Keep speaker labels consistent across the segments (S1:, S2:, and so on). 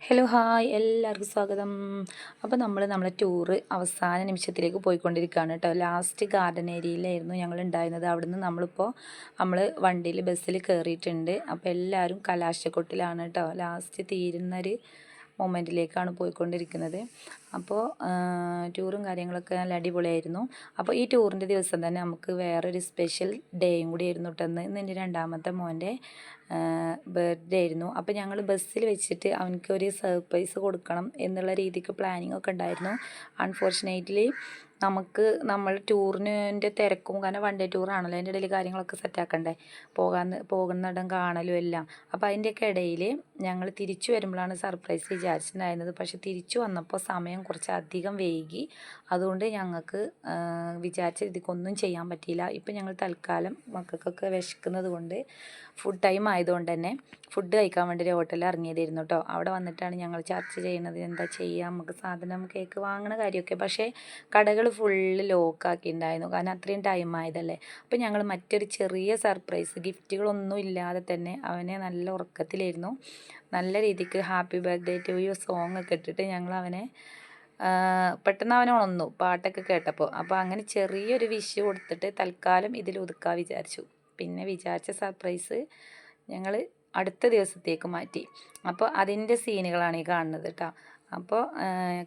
S1: Hello hi എല്ലാവർക്കും സ്വാഗതം. അപ്പോൾ നമ്മളെ ടൂറ് അവസാന നിമിഷത്തിലേക്ക് പോയിക്കൊണ്ടിരിക്കുകയാണ് കേട്ടോ. ലാസ്റ്റ് ഗാർഡൻ ഏരിയയിലായിരുന്നു ഞങ്ങൾ ഉണ്ടായിരുന്നത്. അവിടുന്ന് നമ്മൾ വണ്ടിയിൽ ബസ്സിൽ കയറിയിട്ടുണ്ട്. അപ്പോൾ എല്ലാവരും കലാശക്കൊട്ടിലാണ് കേട്ടോ. ലാസ്റ്റ് തീരുന്നൊരു മൊമെൻറ്റിലേക്കാണ് പോയിക്കൊണ്ടിരിക്കുന്നത്. അപ്പോൾ ടൂറും കാര്യങ്ങളൊക്കെ നല്ല അടിപൊളിയായിരുന്നു. അപ്പോൾ ഈ ടൂറിൻ്റെ ദിവസം തന്നെ നമുക്ക് വേറൊരു സ്പെഷ്യൽ ഡേയും കൂടി ആയിരുന്നു കേട്ടോ. ഇന്ന് എൻ്റെ രണ്ടാമത്തെ മോൻ്റെ ബർത്ത്ഡേ ആയിരുന്നു. അപ്പോൾ ഞങ്ങൾ ബസ്സിൽ വെച്ചിട്ട് അവനക്കൊരു സർപ്രൈസ് കൊടുക്കണം എന്നുള്ള രീതിക്ക് പ്ലാനിങ് ഒക്കെ ഉണ്ടായിരുന്നു. അൺഫോർച്ചുനേറ്റ്ലി നമ്മൾ ടൂറിൻ്റെ തിരക്കും, കാരണം വൺ ഡേ ടൂറാണല്ലോ, അതിൻ്റെ ഇടയിൽ കാര്യങ്ങളൊക്കെ സെറ്റാക്കണ്ടേ, പോകുന്നിടം കാണലും എല്ലാം. അപ്പോൾ അതിൻ്റെയൊക്കെ ഇടയിൽ ഞങ്ങൾ തിരിച്ചു വരുമ്പോഴാണ് സർപ്രൈസ് വിചാരിച്ചിട്ടുണ്ടായിരുന്നത്. പക്ഷെ തിരിച്ചു വന്നപ്പോൾ സമയം കുറച്ച് അധികം വൈകി. അതുകൊണ്ട് ഞങ്ങൾക്ക് വിചാരിച്ച രീതിക്കൊന്നും ചെയ്യാൻ പറ്റിയില്ല. ഇപ്പം ഞങ്ങൾ തൽക്കാലം മക്കൾക്കൊക്കെ വിശക്കുന്നത് കൊണ്ട് ഫുഡ് ടൈം ആയതുകൊണ്ട് തന്നെ ഫുഡ് കഴിക്കാൻ വേണ്ടി ഒരു ഹോട്ടലിൽ ഇറങ്ങിയതായിരുന്നു കേട്ടോ. അവിടെ വന്നിട്ടാണ് ഞങ്ങൾ ചർച്ച ചെയ്യുന്നത് എന്താ ചെയ്യുക, നമുക്ക് സാധനം കേക്ക് വാങ്ങണ കാര്യമൊക്കെ. പക്ഷേ കടകൾ ഫുള്ള് ലോക്കാക്കിയിട്ടുണ്ടായിരുന്നു, കാരണം അത്രയും ടൈം ആയതല്ലേ. അപ്പോൾ ഞങ്ങൾ മറ്റൊരു ചെറിയ സർപ്രൈസ്, ഗിഫ്റ്റുകളൊന്നും ഇല്ലാതെ തന്നെ അവനെ നല്ല ഉറക്കത്തിലായിരുന്നു, നല്ല രീതിക്ക് happy birthday to you song ഒക്കെ ഇട്ടിട്ട് ഞങ്ങൾ അവനെ പെട്ടെന്ന് അവനെ ഉണർന്നു പാട്ടൊക്കെ കേട്ടപ്പോൾ. അപ്പോൾ അങ്ങനെ ചെറിയൊരു വിഷ് കൊടുത്തിട്ട് തൽക്കാലം ഇതിൽ ഒതുക്കാൻ വിചാരിച്ചു. പിന്നെ വിചാരിച്ച സർപ്രൈസ് ഞങ്ങൾ അടുത്ത ദിവസത്തേക്ക് മാറ്റി. അപ്പോൾ അതിൻ്റെ സീനുകളാണ് ഈ കാണുന്നത് കേട്ടോ. അപ്പോൾ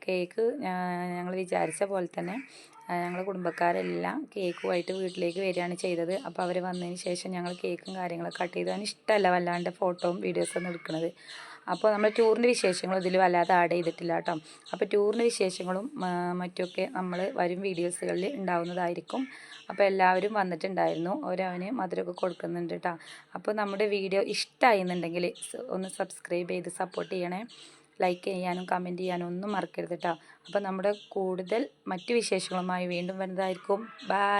S1: കേക്ക് ഞങ്ങൾ വിചാരിച്ച പോലെ തന്നെ ഞങ്ങൾ കുടുംബക്കാരെല്ലാം കേക്കുമായിട്ട് വീട്ടിലേക്ക് വരികയാണ് ചെയ്തത്. അപ്പോൾ അവർ വന്നതിന് ശേഷം ഞങ്ങൾ കേക്കും കാര്യങ്ങളൊക്കെ കട്ട് ചെയ്തു. അതിന് ഇഷ്ടമല്ല വല്ലാണ്ട് ഫോട്ടോയും വീഡിയോസൊന്നും എടുക്കുന്നത്. അപ്പോൾ നമ്മൾ ടൂറിൻ്റെ വിശേഷങ്ങളും ഇതിൽ വല്ലാതെ ആഡ് ചെയ്തിട്ടില്ല കേട്ടോ. അപ്പോൾ ടൂറിൻ്റെ വിശേഷങ്ങളും മറ്റൊക്കെ നമ്മൾ വരും വീഡിയോസുകളിൽ ഉണ്ടാവുന്നതായിരിക്കും. അപ്പോൾ എല്ലാവരും വന്നിട്ടുണ്ടായിരുന്നു. അവന് മധുരമൊക്കെ കൊടുക്കുന്നുണ്ട് കേട്ടോ. അപ്പോൾ നമ്മുടെ വീഡിയോ ഇഷ്ടമായി എന്നുണ്ടെങ്കിൽ ഒന്ന് സബ്സ്ക്രൈബ് ചെയ്ത് സപ്പോർട്ട് ചെയ്യണേ. ലൈക്ക് ചെയ്യാനും കമൻറ്റ് ചെയ്യാനും ഒന്നും മറക്കരുത് കേട്ടോ. അപ്പോൾ നമ്മുടെ കൂടുതൽ മറ്റു വിശേഷങ്ങളുമായി വീണ്ടും വരുന്നതായിരിക്കും. ബൈ.